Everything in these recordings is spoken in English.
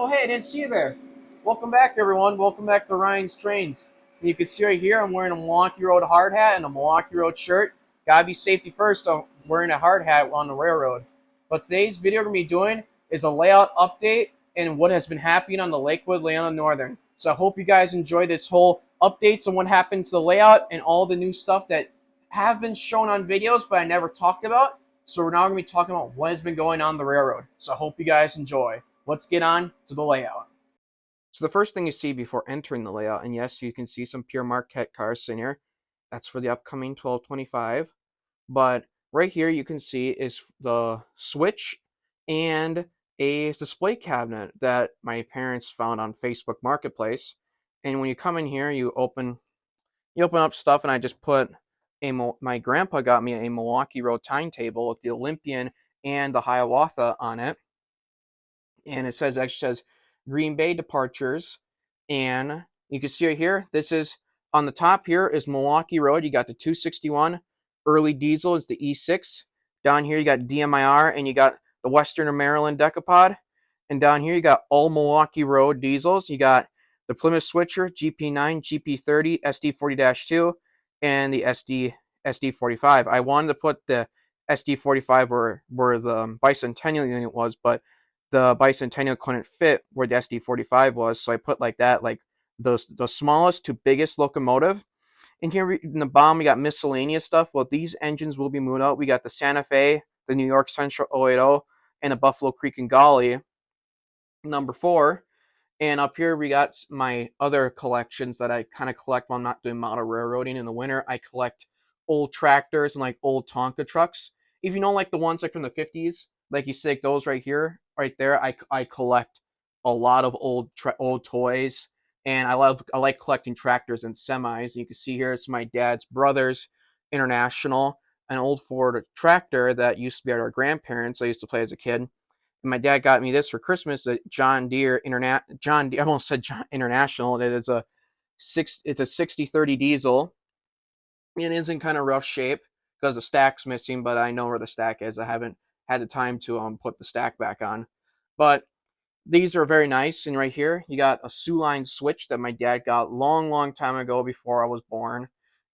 Oh, hey, I didn't see you there. Welcome back, everyone. Welcome back to Ryan's Trains. And you can see right here, I'm wearing a Milwaukee Road hard hat and a Milwaukee Road shirt. Gotta be safety first, so I'm wearing a hard hat on the railroad. But today's video we're gonna be doing is a layout update and what has been happening on the Lakewood Leona Northern. So I hope you guys enjoy this whole updates on what happened to the layout and all the new stuff that have been shown on videos, but I never talked about. So we're now gonna be talking about what has been going on the railroad. So I hope you guys enjoy. Let's get on to the layout. So the first thing you see before entering the layout, and yes, you can see some pure Marquette cars in here. That's for the upcoming 1225. But right here you can see is the switch and a display cabinet that my parents found on Facebook Marketplace. And when you come in here, you open up stuff, and I just put my grandpa got me a Milwaukee Road timetable with the Olympian and the Hiawatha on it, and it says Green Bay departures, and you can see right here, this is on the top here is Milwaukee Road. You got the 261 early diesel, it's the E6. Down here you got DMIR, and you got the Western Maryland Decapod, and down here you got all Milwaukee Road diesels. You got the Plymouth Switcher, GP9, GP30, SD40-2, and the SD45. I wanted to put the SD45 where the bicentennial unit was, but the bicentennial couldn't fit where the SD45 was, so I put like that, like the smallest to biggest locomotive. And here in the bottom we got miscellaneous stuff. Well, these engines will be moved out. We got the Santa Fe, the New York Central 080, and the Buffalo Creek and Golly number 4. And up here we got my other collections that I kind of collect when I'm not doing model railroading in the winter. I collect old tractors and like old Tonka trucks. If you know, like the ones like from the 50s, like you see like those right here, right there, I collect a lot of old toys, and I like collecting tractors and semis. You can see here it's my dad's brother's International, an old Ford tractor that used to be at our grandparents. I used to play as a kid. And my dad got me this for Christmas, a John Deere John Deere, I almost said John International. It's a 6030 diesel. It is in kind of rough shape because the stack's missing, but I know where the stack is. I haven't had the time to put the stack back on. But these are very nice. And right here, you got a Soo Line switch that my dad got long time ago before I was born.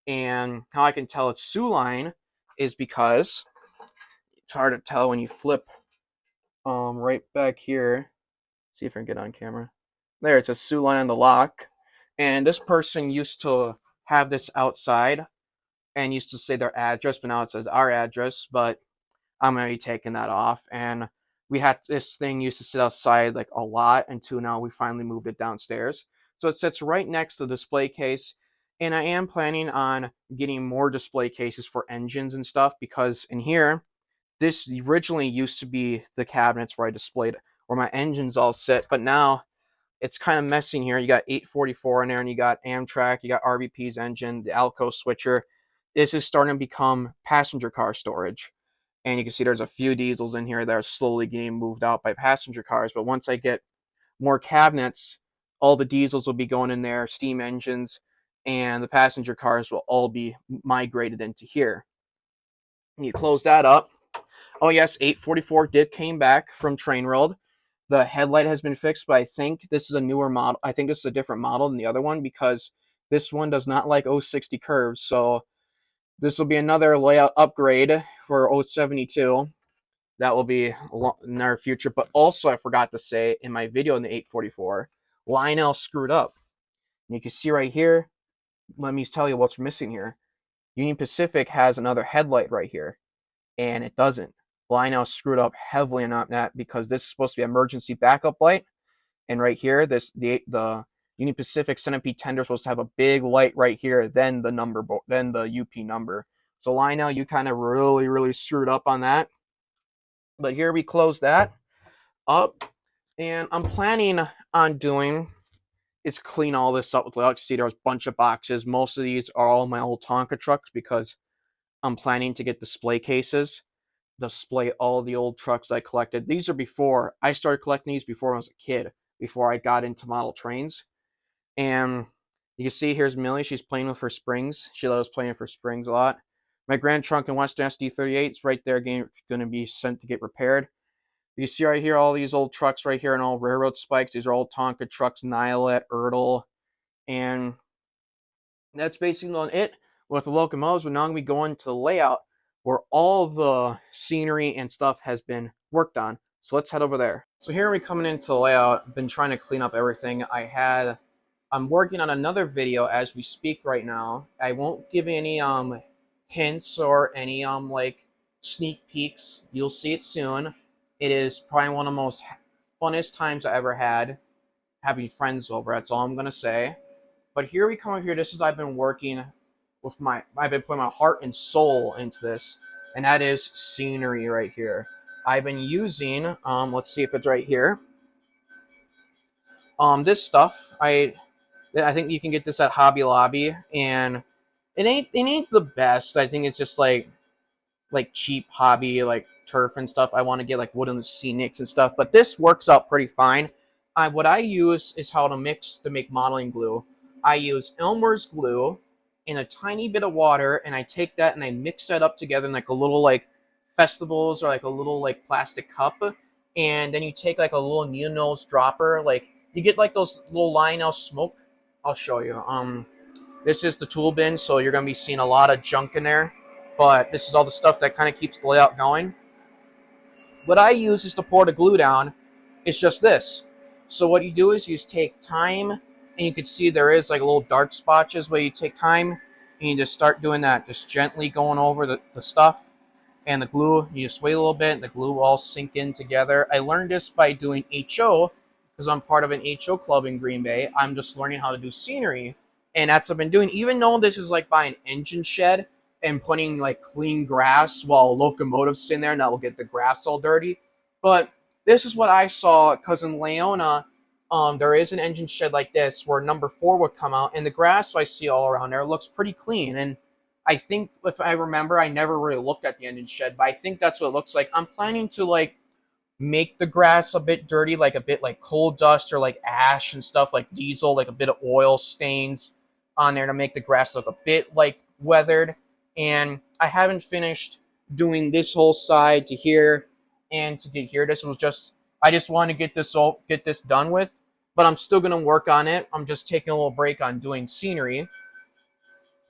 And how I can tell it's Soo Line is because it's hard to tell when you flip right back here. See if I can get on camera. There, it's a Soo Line on the lock. And this person used to have this outside and used to say their address, but now it says our address. But I'm gonna be taking that off. And we had this thing used to sit outside like a lot until now we finally moved it downstairs. So it sits right next to the display case. And I am planning on getting more display cases for engines and stuff, because in here, this originally used to be the cabinets where I displayed where my engines all sit, but now it's kind of messy here. You got 844 in there, and you got Amtrak, you got RVP's engine, the Alco switcher. This is starting to become passenger car storage. And you can see there's a few diesels in here that are slowly getting moved out by passenger cars. But once I get more cabinets, all the diesels will be going in there, steam engines, and the passenger cars will all be migrated into here. And you close that up. Oh yes, 844 did came back from Train World. The headlight has been fixed, but I think this is a newer model. I think this is a different model than the other one, because this one does not like 060 curves. So this will be another layout upgrade for 072. That will be in our future. But also, I forgot to say in my video in the 844, Lionel screwed up. And you can see right here, let me tell you what's missing here. Union Pacific has another headlight right here, and it doesn't. Lionel screwed up heavily on that, because this is supposed to be emergency backup light, and right here, the Union Pacific Centipede tender is supposed to have a big light right here, then the UP number. So Lionel, you kind of really screwed up on that. But here we close that up, and I'm planning on doing is clean all this up with layout. See, there's a bunch of boxes. Most of these are all my old Tonka trucks, because I'm planning to get display cases, display all the old trucks I collected. These are before I started collecting these, before I was a kid, before I got into model trains. And you can see here's Millie. She's playing with her springs. She loves playing with her springs a lot. My Grand Trunk and Western SD38 is right there, going to be sent to get repaired. You see right here all these old trucks right here and all railroad spikes. These are old Tonka trucks, Nilet, Ertl, and that's basically on it with the locomotives. We're now going to be going to the layout where all the scenery and stuff has been worked on. So let's head over there. So here we're coming into the layout. I've been trying to clean up everything. I'm working on another video as we speak right now. I won't give any hints or any like sneak peeks. You'll see it soon. It is probably one of the most funnest times I ever had having friends over. That's all I'm gonna say. But here we come over here. This is I've been working with I've been putting my heart and soul into this, and that is scenery right here. I've been using let's see if it's right here. This stuff I think you can get this at Hobby Lobby, and it ain't the best. I think it's just like cheap hobby like turf and stuff. I want to get like wooden scenics and stuff, but this works out pretty fine. What I use is how to make modeling glue. I use Elmer's glue in a tiny bit of water, and I take that and I mix that up together in like a little like festivals or like a little like plastic cup, and then you take like a little needle nose dropper, like you get like those little Lionel smoke. I'll show you. This is the tool bin, so you're going to be seeing a lot of junk in there. But this is all the stuff that kind of keeps the layout going. What I use is to pour the glue down. It's just this. So what you do is you just take time, and you can see there is like little dark spotches where you take time, and you just start doing that. Just gently going over the stuff. And the glue, you just wait a little bit, and the glue will all sink in together. I learned this by doing HO, because I'm part of an HO club in Green Bay. I'm just learning how to do scenery. And that's what I've been doing. Even though this is like by an engine shed and putting like clean grass while locomotives in there, and that will get the grass all dirty. But this is what I saw, because in Leona, there is an engine shed like this where number 4 would come out, and the grass I see all around there looks pretty clean. And I think, if I remember, I never really looked at the engine shed, but I think that's what it looks like. I'm planning to like make the grass a bit dirty, like a bit like coal dust or like ash and stuff, like diesel, like a bit of oil stains on there to make the grass look a bit like weathered. And I haven't finished doing this whole side to here and to get here. I just want to get this done with, but I'm still gonna work on it. I'm just taking a little break on doing scenery.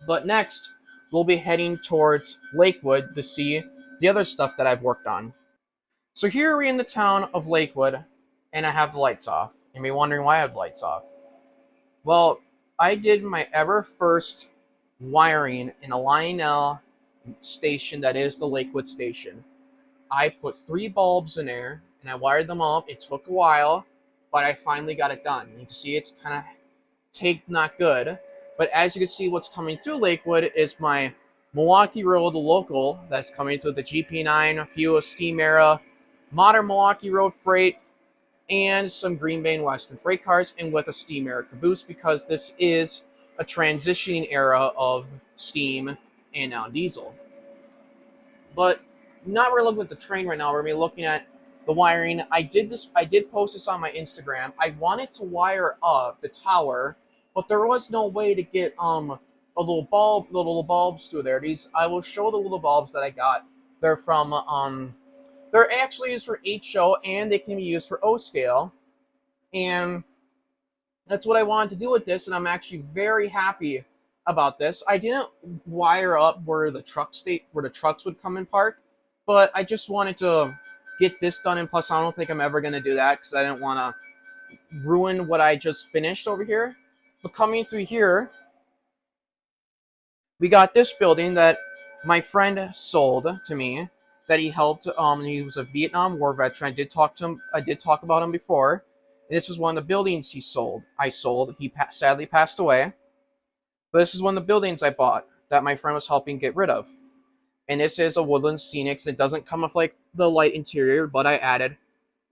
But next, we'll be heading towards Lakewood to see the other stuff that I've worked on. So here we're in the town of Lakewood, and I have the lights off. You may be wondering why I have the lights off. Well, I did my ever first wiring in a Lionel station that is the Lakewood station. I put 3 bulbs in there, and I wired them up. It took a while, but I finally got it done. You can see it's kind of not good. But as you can see, what's coming through Lakewood is my Milwaukee Road local that's coming through the GP9, a few of Steam era, modern Milwaukee Road freight, and some Green Bay and Western freight cars, and with a Steam era caboose, because this is a transitioning era of steam and now diesel. But not really looking at the train right now. We're going to be looking at the wiring. I did post this on my Instagram. I wanted to wire up the tower, but there was no way to get little bulbs through there. I will show the little bulbs that I got. They're from they're actually used for HO, and they can be used for O scale. And that's what I wanted to do with this, and I'm actually very happy about this. I didn't wire up where the trucks would come and park, but I just wanted to get this done, and plus I don't think I'm ever going to do that because I didn't want to ruin what I just finished over here. But coming through here, we got this building that my friend sold to me, that he helped. He was a Vietnam War veteran. I did talk about him before. And this is one of the buildings I sold. He sadly passed away. But this is one of the buildings I bought that my friend was helping get rid of. And this is a Woodland Scenics. It doesn't come with like the light interior, but I added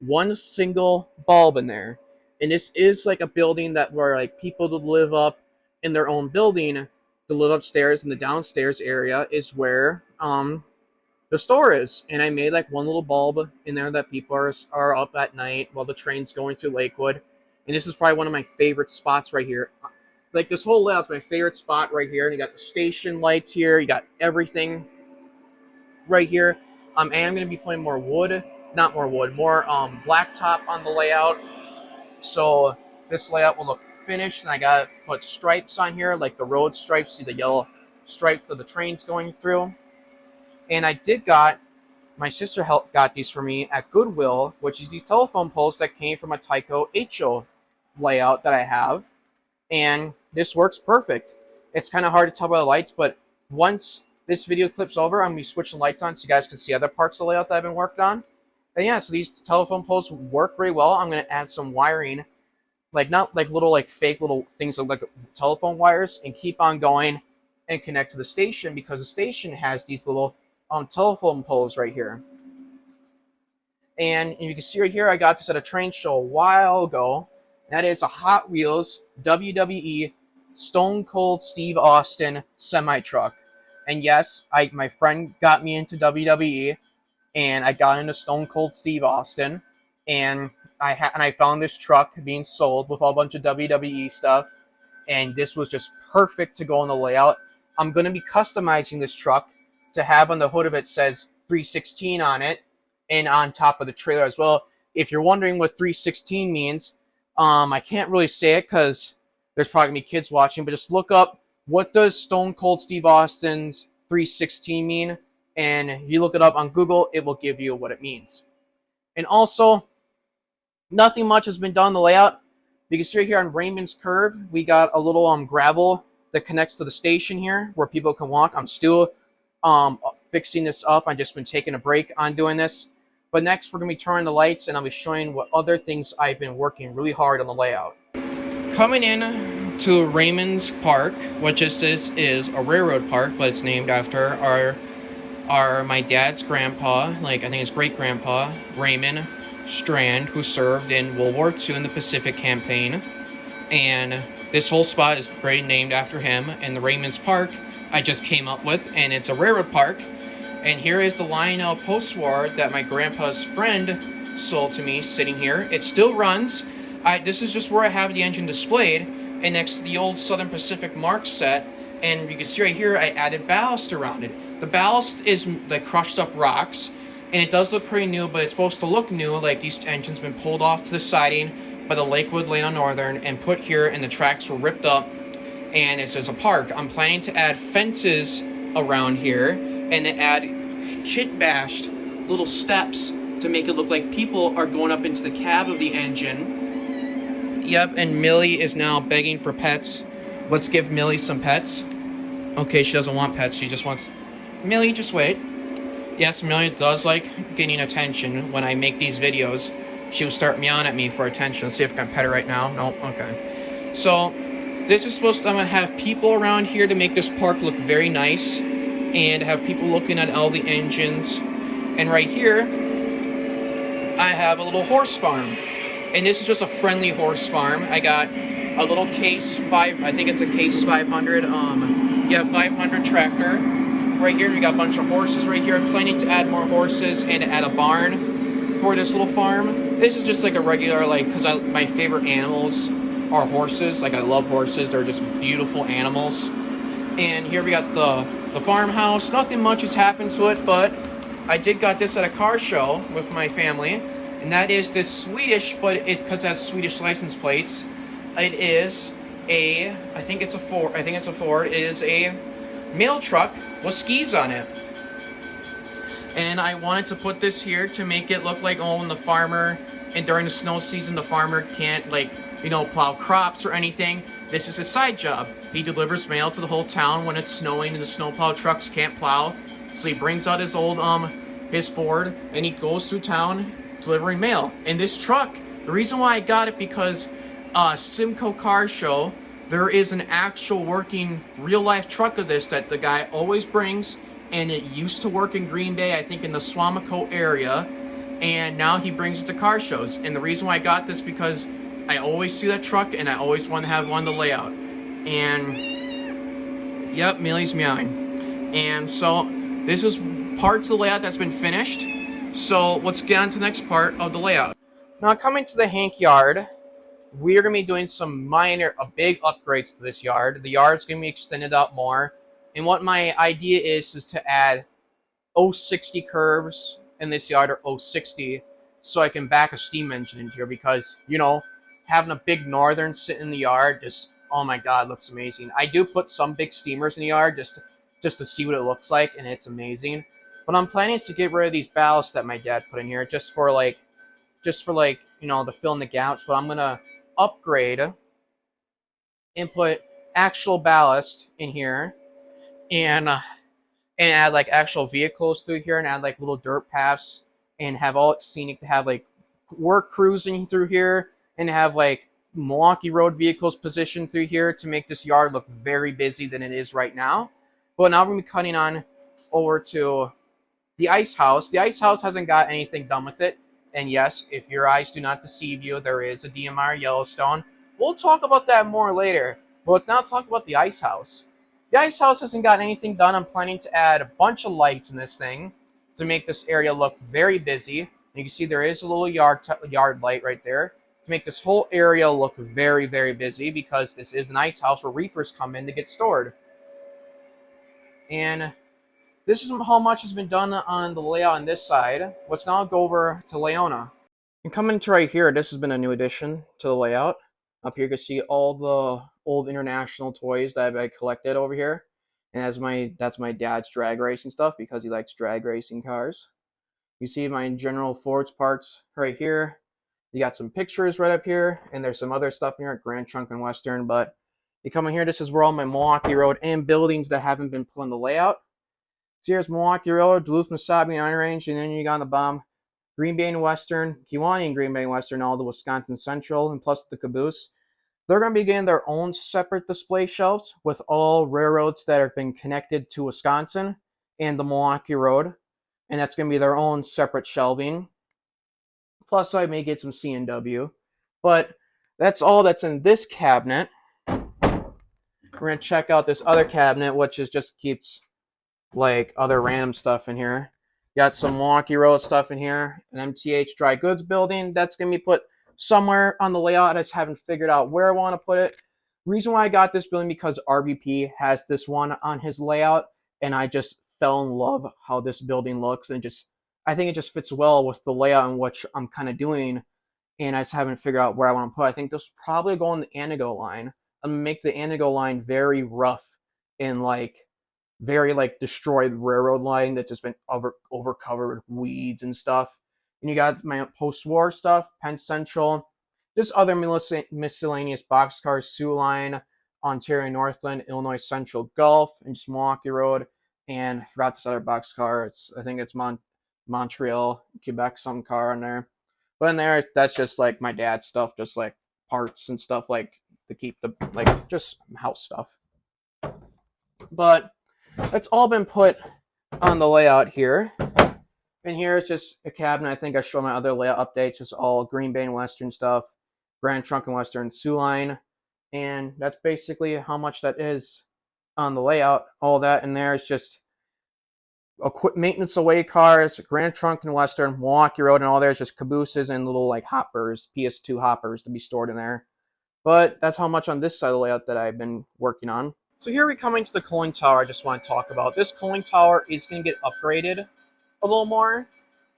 one single bulb in there. And this is like a building that where like people would live up in their own building. To live upstairs, in the downstairs area is where the store is. And I made like one little bulb in there that people are up at night while the train's going through Lakewood. And this is probably one of my favorite spots right here. Like this whole layout's my favorite spot right here. And you got the station lights here. You got everything right here. I am going to be putting more wood not more wood, more blacktop on the layout. So this layout will look finished, and I got to put stripes on here, like the road stripes. See the yellow stripes of the trains going through. And I did got, my sister got these for me at Goodwill, which is these telephone poles that came from a Tyco HO layout that I have. And this works perfect. It's kind of hard to tell by the lights, but once this video clips over, I'm going to be switching lights on so you guys can see other parts of the layout that I've been working on. And yeah, so these telephone poles work very well. I'm going to add some wiring, like not like little like fake little things like telephone wires, and keep on going and connect to the station, because the station has these little telephone poles right here. And you can see right here, I got this at a train show a while ago. That is a Hot Wheels WWE Stone Cold Steve Austin semi-truck. And yes, my friend got me into WWE, and I got into Stone Cold Steve Austin, and I found this truck being sold with a bunch of WWE stuff, and this was just perfect to go on the layout. I'm going to be customizing this truck to have on the hood of it says 316 on it, and on top of the trailer as well. If you're wondering what 316 means, I can't really say it because there's probably going to be kids watching, but just look up what does Stone Cold Steve Austin's 316 mean, and if you look it up on Google, it will give you what it means. And also, nothing much has been done on the layout. You can see right here on Raymond's Curve, we got a little gravel that connects to the station here where people can walk. I'm still fixing this up. I've just been taking a break on doing this. But next, we're going to be turning the lights, and I'll be showing what other things I've been working really hard on the layout. Coming in to Raymond's Park, which this is a railroad park, but it's named after my dad's grandpa, like I think his great-grandpa, Raymond Strand, who served in World War II in the Pacific Campaign. And this whole spot is very named after him. And the Raymond's Park I just came up with, and it's a railroad park. And here is the Lionel post-war that my grandpa's friend sold to me, sitting here. It still runs. This is just where I have the engine displayed, and next to the old Southern Pacific Mark set. And you can see right here, I added ballast around it. The ballast is the crushed up rocks, and it does look pretty new, but it's supposed to look new, like these engines been pulled off to the siding by the Lakewood Lane on Northern and put here, and the tracks were ripped up, and it's as a park. I'm planning to add fences around here, and to add kit-bashed little steps to make it look like people are going up into the cab of the engine. Yep, and Millie is now begging for pets. Let's give Millie some pets. Okay, she doesn't want pets, she just wants... Millie, just wait. Yes, Millie does like getting attention when I make these videos. She will start meowing at me for attention. Let's see if I can pet her right now. Nope, okay. So, this is supposed to... I'm going to have people around here to make this park look very nice, and have people looking at all the engines. And right here, I have a little horse farm. And this is just a friendly horse farm. I got a little Case 5, I think it's a Case 500, 500 tractor. Right here, we got a bunch of horses right here. I'm planning to add more horses and to add a barn for this little farm. This is just like a regular, like, because my favorite animals are horses. Like, I love horses. They're just beautiful animals. And here we got the farmhouse. Nothing much has happened to it, but I did got this at a car show with my family, and that is this Swedish, but because it has Swedish license plates. It is I think it's a Ford. It is a mail truck with skis on it, and I wanted to put this here to make it look like, when the farmer, and during the snow season, the farmer can't, like, plow crops or anything. This is his side job. He delivers mail to the whole town when it's snowing and the snowplow trucks can't plow. So he brings out his old, his Ford, and he goes through town delivering mail. And this truck, the reason why I got it, because Simcoe Car Show, there is an actual working real-life truck of this that the guy always brings, and it used to work in Green Bay, I think in the Swamico area, and now he brings it to car shows. And the reason why I got this, because I always see that truck, and I always want to have one to lay out. And, yep, Millie's meowing. And so, this is parts of the layout that's been finished. So, let's get on to the next part of the layout. Now, coming to the Hank yard, we're going to be doing some big upgrades to this yard. The yard's going to be extended out more. And what my idea is to add 060 curves in this yard are 060, so I can back a steam engine into here because, having a big Northern sit in the yard just, oh my God, looks amazing. I do put some big steamers in the yard just to see what it looks like, and it's amazing. But I'm planning to get rid of these ballasts that my dad put in here just for to fill in the gaps. But I'm gonna upgrade and put actual ballast in here, and add like actual vehicles through here, and add like little dirt paths, and have all scenic, to have like work cruising through here, and have like Milwaukee Road vehicles positioned through here to make this yard look very busy than it is right now. But now we're gonna be cutting on over to the ice house. The ice house hasn't got anything done with it. And yes, if your eyes do not deceive you, there is a DMR Yellowstone. We'll talk about that more later. But let's now talk about the ice house. The ice house hasn't got anything done. I'm planning to add a bunch of lights in this thing to make this area look very busy. And you can see there is a little yard light right there to make this whole area look very, very busy, because this is an ice house where reefers come in to get stored. And this is how much has been done on the layout on this side. Let's now go over to Leona. And coming to right here, this has been a new addition to the layout. Up here you can see all the old International toys that I collected over here. And that's my dad's drag racing stuff, because he likes drag racing cars. You see my general Ford's parts right here. You got some pictures right up here, and there's some other stuff in here at Grand Trunk and Western. But you come in here, this is where all my Milwaukee Road and buildings that haven't been put on the layout. So here's Milwaukee Road, Duluth, Mesabi, and Iron Range, and then you got on the bottom Green Bay and Western, Kewaunee and Green Bay and Western, all the Wisconsin Central, and plus the caboose. They're going to be getting their own separate display shelves with all railroads that have been connected to Wisconsin and the Milwaukee Road, and that's going to be their own separate shelving. Plus, I may get some C&W, but that's all that's in this cabinet. We're going to check out this other cabinet, which is just keeps like other random stuff in here. Got some Milwaukee Road stuff in here, an MTH dry goods building that's going to be put somewhere on the layout. I just haven't figured out where I want to put it. Reason why I got this building, because RBP has this one on his layout, and I just fell in love how this building looks, and I think it just fits well with the layout and what I'm kind of doing, and I just haven't figured out where I want to put it. I think this will probably go on the Anago line. I'm going to make the Anago line very rough and very destroyed railroad line that's just been over covered with weeds and stuff. And you got my post-war stuff, Penn Central, just other miscellaneous boxcars, Sioux Line, Ontario Northland, Illinois Central Gulf, and just Milwaukee Road. And I forgot this other boxcar. I think it's Montreal, Quebec, some car in there. But in there, that's just like my dad's stuff, just like parts and stuff to keep the just house stuff. But that's all been put on the layout here. And here it's just a cabinet. I think I show my other layout updates, just all Green Bay and Western stuff, Grand Trunk and Western, Sioux Line. And that's basically how much that is on the layout. All that in there is just maintenance away cars, Grand Trunk and Western, Milwaukee Road, and all there's just cabooses and little hoppers, PS2 hoppers to be stored in there. But that's how much on this side of the layout that I've been working on. So here we come into the cooling tower I just want to talk about. This cooling tower is going to get upgraded a little more.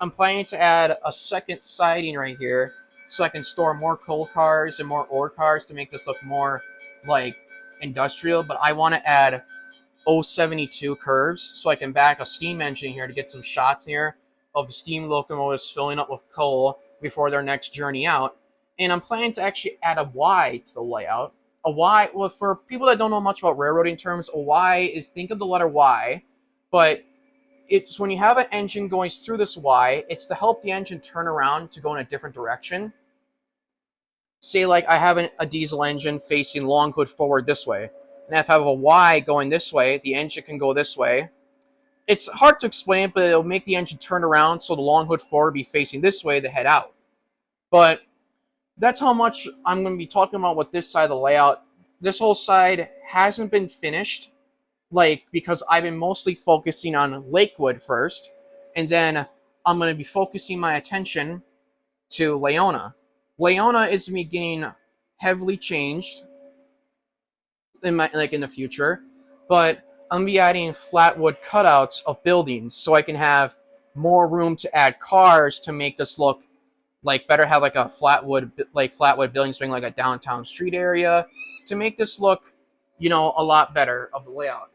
I'm planning to add a second siding right here so I can store more coal cars and more ore cars to make this look more industrial. But I want to add 072 curves so I can back a steam engine here to get some shots here of the steam locomotives filling up with coal before their next journey out. And I'm planning to actually add a Y to the layout. A Y, well, for people that don't know much about railroading terms, a Y is, think of the letter Y, but it's when you have an engine going through this Y, it's to help the engine turn around to go in a different direction. Say I have a diesel engine facing Longwood forward this way, and if I have a Y going this way, the engine can go this way. It's hard to explain, but it'll make the engine turn around so the Longwood forward be facing this way to head out. But that's how much I'm going to be talking about with this side of the layout. This whole side hasn't been finished, because I've been mostly focusing on Lakewood first, and then I'm going to be focusing my attention to Leona. Leona is me getting heavily changed in the future, but I'm going to be adding flat wood cutouts of buildings so I can have more room to add cars to make this look like better, have like a flatwood buildings being like a downtown street area to make this look, you know, a lot better of the layout.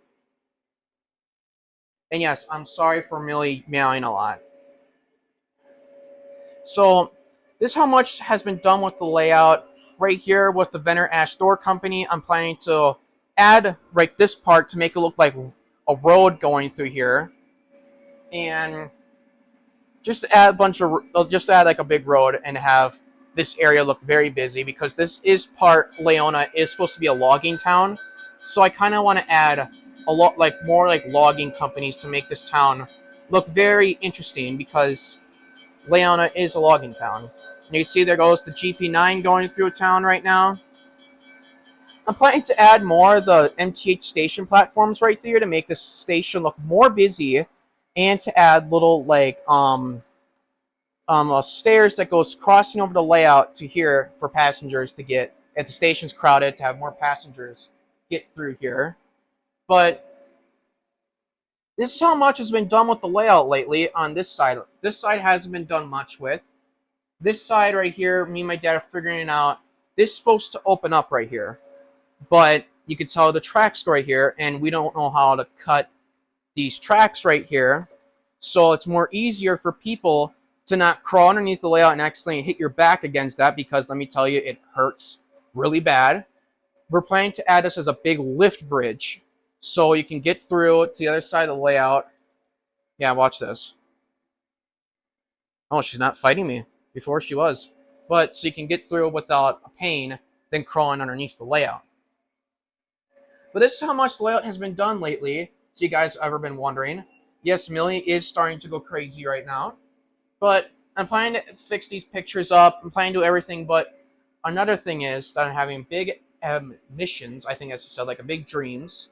And yes, I'm sorry for Millie meowing a lot. So this is how much has been done with the layout. Right here with the Venner Ash Door Company, I'm planning to add right this part to make it look like a road going through here. And just add just add like a big road and have this area look very busy, because this is Leona is supposed to be a logging town. So I kind of want to add a lot more like logging companies to make this town look very interesting, because Leona is a logging town. And you see there goes the GP9 going through town right now. I'm planning to add more of the MTH station platforms right there to make this station look more busy, and to add little like stairs that goes crossing over the layout to here for passengers to get, if the station's crowded, to have more passengers get through here. But this is how much has been done with the layout lately on this side. This side hasn't been done much with. This side right here, me and my dad are figuring it out. This is supposed to open up right here, but you can tell the tracks right here, and we don't know how to cut these tracks right here. So it's more easier for people to not crawl underneath the layout and accidentally hit your back against that, because let me tell you, it hurts really bad. We're planning to add this as a big lift bridge, so you can get through to the other side of the layout. Yeah, watch this. Oh, she's not fighting me. Before she was. But so you can get through without a pain, then crawling underneath the layout. But this is how much layout has been done lately, so you guys have ever been wondering. Yes, Millie is starting to go crazy right now. But I'm planning to fix these pictures up. I'm planning to do everything, but another thing is that I'm having big missions, I think as I said, like a big dreams.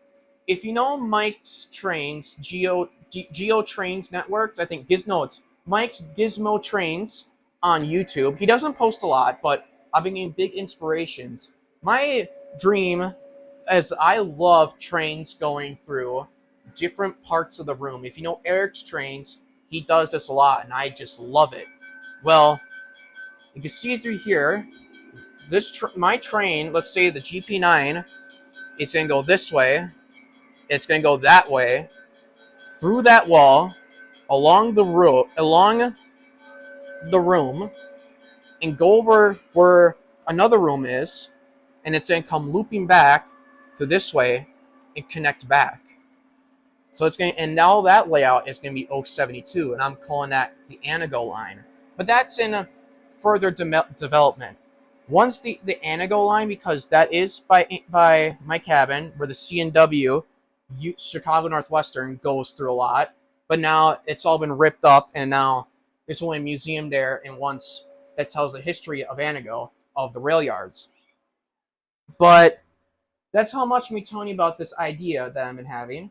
If you know Mike's Trains, Geo Trains Networks, I think it's Mike's Gizmo Trains on YouTube. He doesn't post a lot, but I've been getting big inspirations. My dream is I love trains going through different parts of the room. If you know Eric's Trains, he does this a lot, and I just love it. Well, you can see through here, my train, let's say the GP9, it's going to go this way, it's going to go that way, through that wall, along the room, and go over where another room is, and it's going to come looping back to this way and connect back. So it's going to, and now that layout is going to be 072, and I'm calling that the Anago line. But that's in a further development. Once the Anago line, because that is by my cabin where the C&W Chicago Northwestern goes through a lot, but now it's all been ripped up, and now there's only a museum there and once that tells the history of Anago, of the rail yards. But that's how much I'm telling you about this idea that I've been having.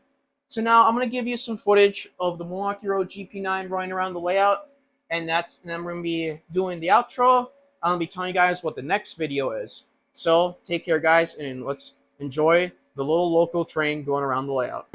So now I'm going to give you some footage of the Milwaukee Road GP9 running around the layout, and then I'm going to be doing the outro. I'm going to be telling you guys what the next video is. So take care, guys, and let's enjoy the little local train going around the layout.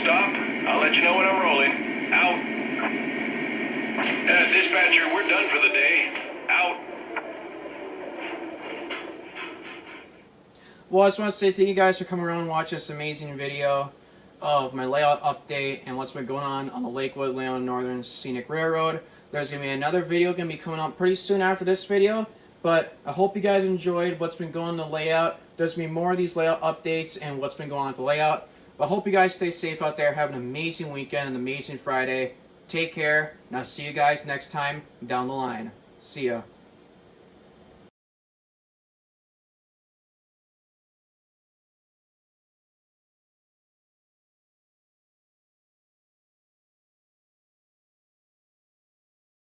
stop. I'll let you know when I'm rolling. Out. Dispatcher, we're done for the day. Out. Well, I just want to say thank you guys for coming around and watching this amazing video of my layout update and what's been going on the Lakewood Leona Northern Scenic Railroad. There's going to be another video going to be coming out pretty soon after this video, but I hope you guys enjoyed what's been going on the layout. There's going to be more of these layout updates and what's been going on with the layout. But I hope you guys stay safe out there. Have an amazing weekend, an amazing Friday. Take care, and I'll see you guys next time down the line. See ya.